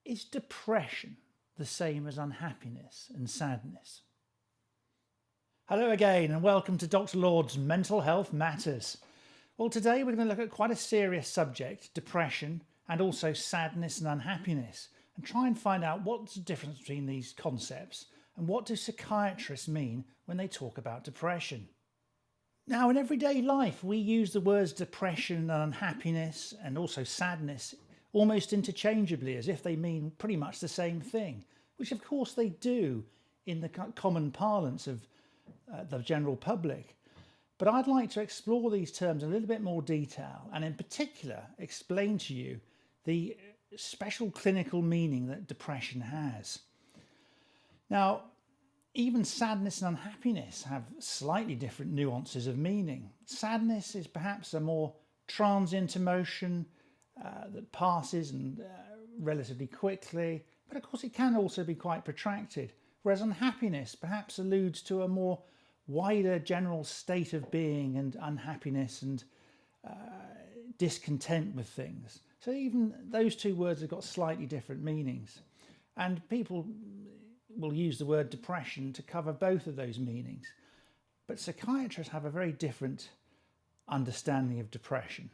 Is depression the same as unhappiness and sadness? Hello again and welcome to Dr. Lord's Mental Health Matters. Well, today we're going to look at quite a serious subject, depression, and also sadness and unhappiness, and try and find out what's the difference between these concepts and what do psychiatrists mean when they talk about depression. Now, in everyday life, we use the words depression and unhappiness and also sadness almost interchangeably, as if they mean pretty much the same thing, which of course they do in the common parlance of the general public. But I'd like to explore these terms in a little bit more detail and in particular explain to you the special clinical meaning that depression has. Now, even sadness and unhappiness have slightly different nuances of meaning. Sadness is perhaps a more transient emotion that passes and relatively quickly, but of course it can also be quite protracted, whereas unhappiness perhaps alludes to a more wider general state of being and unhappiness and discontent with things. So even those two words have got slightly different meanings, and people will use the word depression to cover both of those meanings, but psychiatrists have a very different understanding of depression.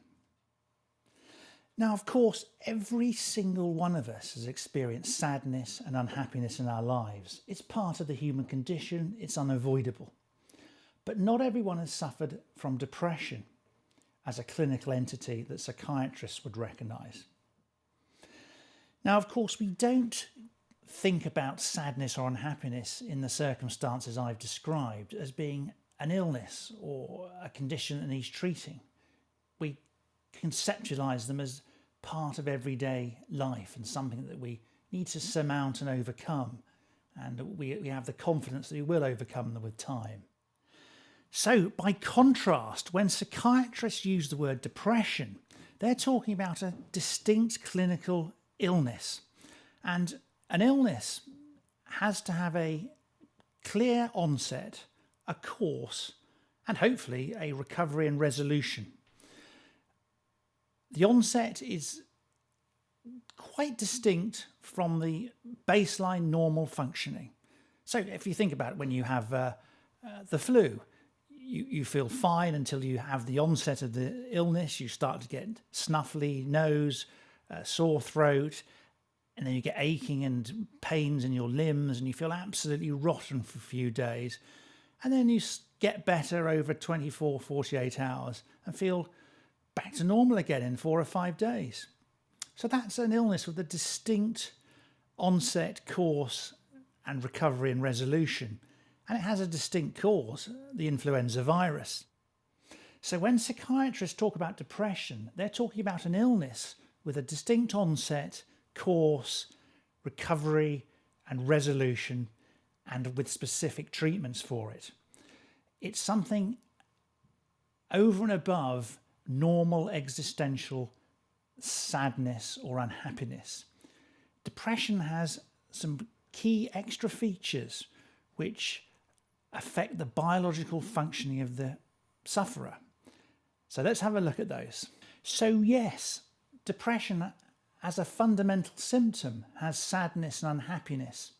Now, of course, every single one of us has experienced sadness and unhappiness in our lives. It's part of the human condition, it's unavoidable. But not everyone has suffered from depression as a clinical entity that psychiatrists would recognise. Now, of course, we don't think about sadness or unhappiness in the circumstances I've described as being an illness or a condition that needs treating. We conceptualise them as part of everyday life and something that we need to surmount and overcome, and we have the confidence that we will overcome them with time. So by contrast, when psychiatrists use the word depression, they're talking about a distinct clinical illness, and an illness has to have a clear onset, a course, and hopefully a recovery and resolution. The onset is quite distinct from the baseline normal functioning. So if you think about it, when you have the flu, you feel fine until you have the onset of the illness. You start to get snuffly nose, sore throat, and then you get aching and pains in your limbs and you feel absolutely rotten for a few days. And then you get better over 24, 48 hours and feel back to normal again in 4 or 5 days. So that's an illness with a distinct onset, course, and recovery and resolution. And it has a distinct cause, the influenza virus. So when psychiatrists talk about depression, they're talking about an illness with a distinct onset, course, recovery, and resolution, and with specific treatments for it. It's something over and above normal existential sadness or unhappiness. Depression has some key extra features which affect the biological functioning of the sufferer. So let's have a look at those. So yes, depression as a fundamental symptom has sadness and unhappiness,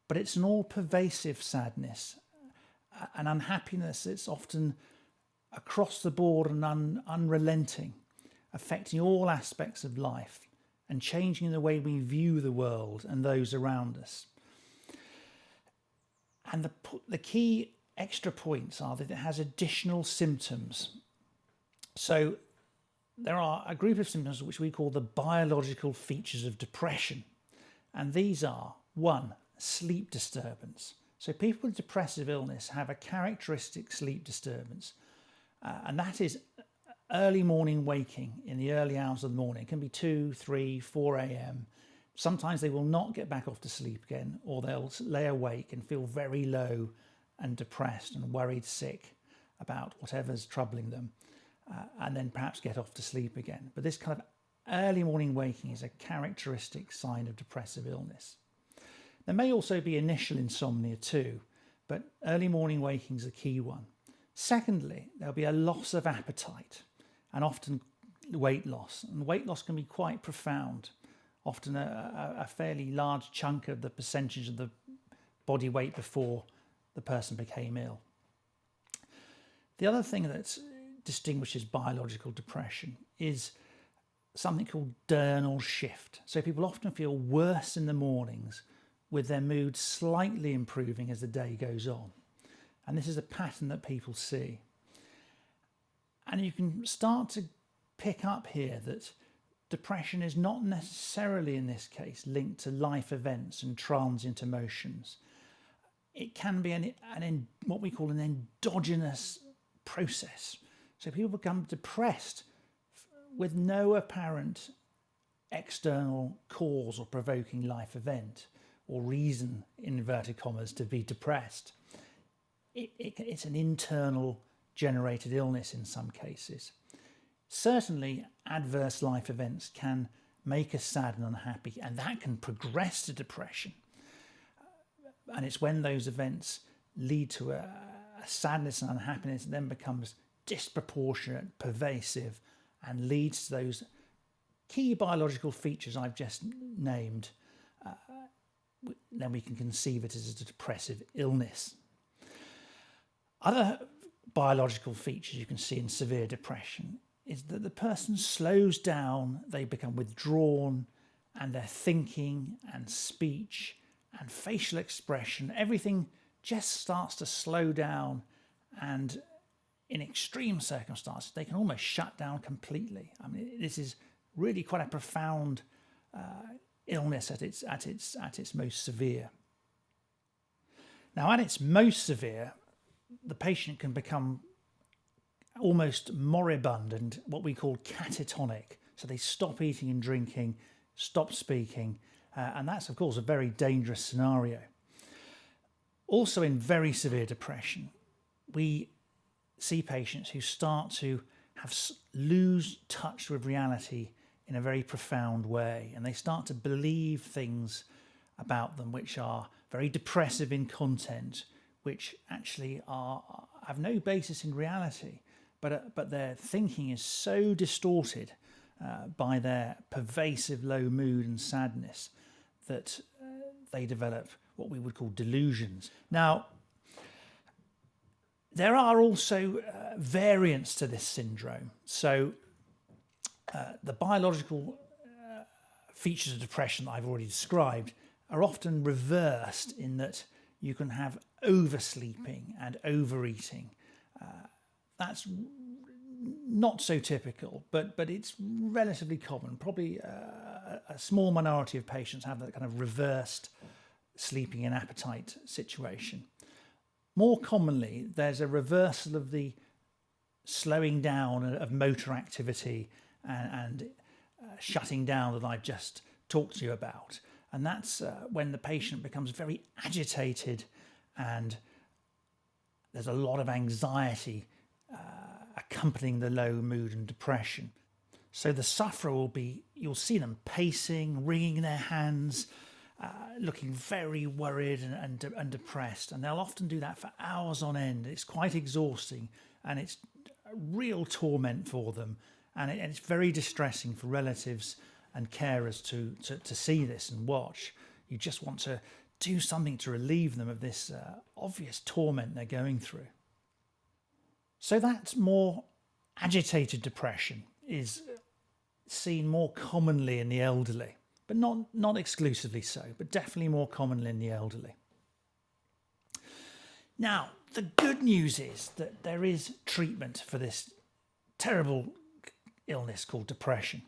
but it's an all-pervasive sadness, an unhappiness that's often across the board and unrelenting, affecting all aspects of life and changing the way we view the world and those around us. And the key extra points are that it has additional symptoms. So there are a group of symptoms which we call the biological features of depression. And these are, 1, sleep disturbance. So people with depressive illness have a characteristic sleep disturbance. And that is early morning waking in the early hours of the morning. It can be 2, 3, 4 a.m. Sometimes they will not get back off to sleep again, or they'll lay awake and feel very low and depressed and worried sick about whatever's troubling them, and then perhaps get off to sleep again. But this kind of early morning waking is a characteristic sign of depressive illness. There may also be initial insomnia too, but early morning waking is a key one. Secondly, there'll be a loss of appetite and often weight loss. And weight loss can be quite profound. often a fairly large chunk of the percentage of the body weight before the person became ill. The other thing that distinguishes biological depression is something called diurnal shift. So people often feel worse in the mornings with their mood slightly improving as the day goes on. And this is a pattern that people see. And you can start to pick up here that depression is not necessarily in this case linked to life events and transient emotions. It can be what we call an endogenous process. So people become depressed with no apparent external cause or provoking life event or reason, in inverted commas, to be depressed. It's an internal generated illness in some cases. Certainly, adverse life events can make us sad and unhappy, and that can progress to depression. And it's when those events lead to a sadness and unhappiness that then becomes disproportionate, pervasive, and leads to those key biological features I've just named. Then we can conceive it as a depressive illness. Other biological features you can see in severe depression is that the person slows down, they become withdrawn, and their thinking and speech and facial expression, everything just starts to slow down, and in extreme circumstances, they can almost shut down completely. I mean, this is really quite a profound illness at its most severe. Now, at its most severe, the patient can become almost moribund and what we call catatonic. So they stop eating and drinking, stop speaking, and that's, of course, a very dangerous scenario. Also, in very severe depression, we see patients who start to lose touch with reality in a very profound way, and they start to believe things about them which are very depressive in content, which actually have no basis in reality, but their thinking is so distorted by their pervasive low mood and sadness that they develop what we would call delusions. Now, there are also variants to this syndrome. So the biological features of depression that I've already described are often reversed in that you can have oversleeping and overeating. That's not so typical, but it's relatively common. Probably a small minority of patients have that kind of reversed sleeping and appetite situation. More commonly, there's a reversal of the slowing down of motor activity and shutting down that I've just talked to you about. And that's when the patient becomes very agitated and there's a lot of anxiety accompanying the low mood and depression. So the sufferer you'll see them pacing, wringing their hands, looking very worried and depressed. And they'll often do that for hours on end. It's quite exhausting and it's a real torment for them. And it's very distressing for relatives and carers to see this and watch. You just want to do something to relieve them of this obvious torment they're going through. So that more agitated depression is seen more commonly in the elderly, but not exclusively so, but definitely more commonly in the elderly. Now, the good news is that there is treatment for this terrible illness called depression.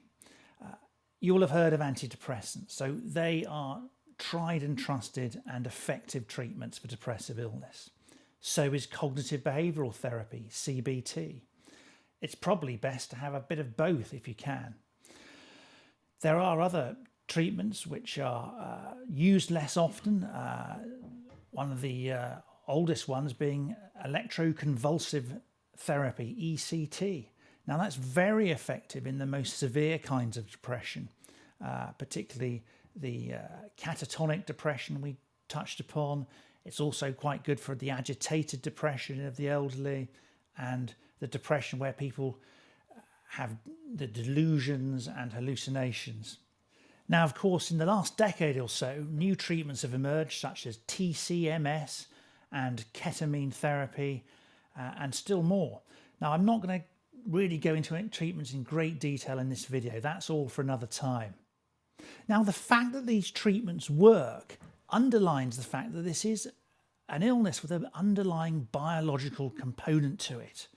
You will have heard of antidepressants. So they are tried and trusted and effective treatments for depressive illness. So is cognitive behavioural therapy, CBT. It's probably best to have a bit of both if you can. There are other treatments which are used less often. One of the oldest ones being Electroconvulsive Therapy, ECT. Now that's very effective in the most severe kinds of depression, particularly the catatonic depression we touched upon. It's also quite good for the agitated depression of the elderly and the depression where people have the delusions and hallucinations. Now, of course, in the last decade or so, new treatments have emerged such as TCMS and ketamine therapy and still more. Now, I'm not going to really go into treatments in great detail in this video. That's all for another time. Now, the fact that these treatments work underlines the fact that this is an illness with an underlying biological component to it.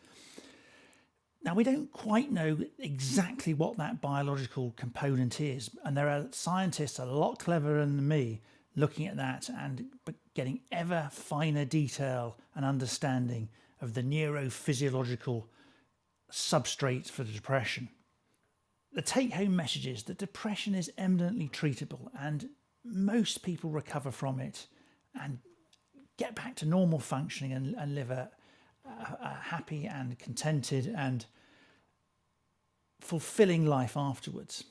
Now, we don't quite know exactly what that biological component is, and there are scientists a lot cleverer than me looking at that and getting ever finer detail and understanding of the neurophysiological substrate for depression. The take-home message is that depression is eminently treatable, and most people recover from it and get back to normal functioning and live a happy and contented and fulfilling life afterwards.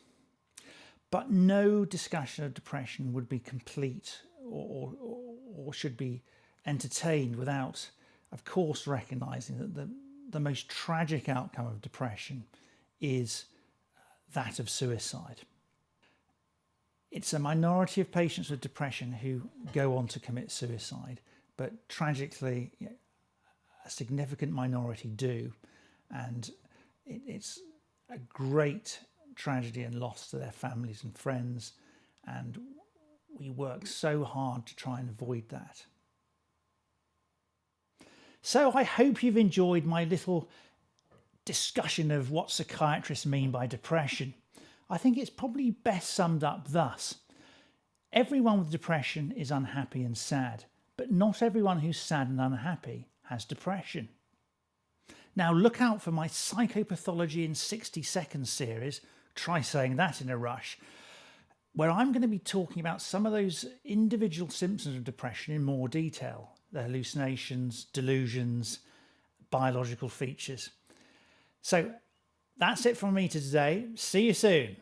But no discussion of depression would be complete or should be entertained without, of course, recognizing that the most tragic outcome of depression is that of suicide. It's a minority of patients with depression who go on to commit suicide, but tragically, a significant minority do, and it's a great tragedy and loss to their families and friends, and we work so hard to try and avoid that. So I hope you've enjoyed my little discussion of what psychiatrists mean by depression. I think it's probably best summed up thus. Everyone with depression is unhappy and sad, but not everyone who's sad and unhappy has depression. Now look out for my Psychopathology in 60 Seconds series, try saying that in a rush, where I'm going to be talking about some of those individual symptoms of depression in more detail, the hallucinations, delusions, biological features. So that's it from me today. See you soon.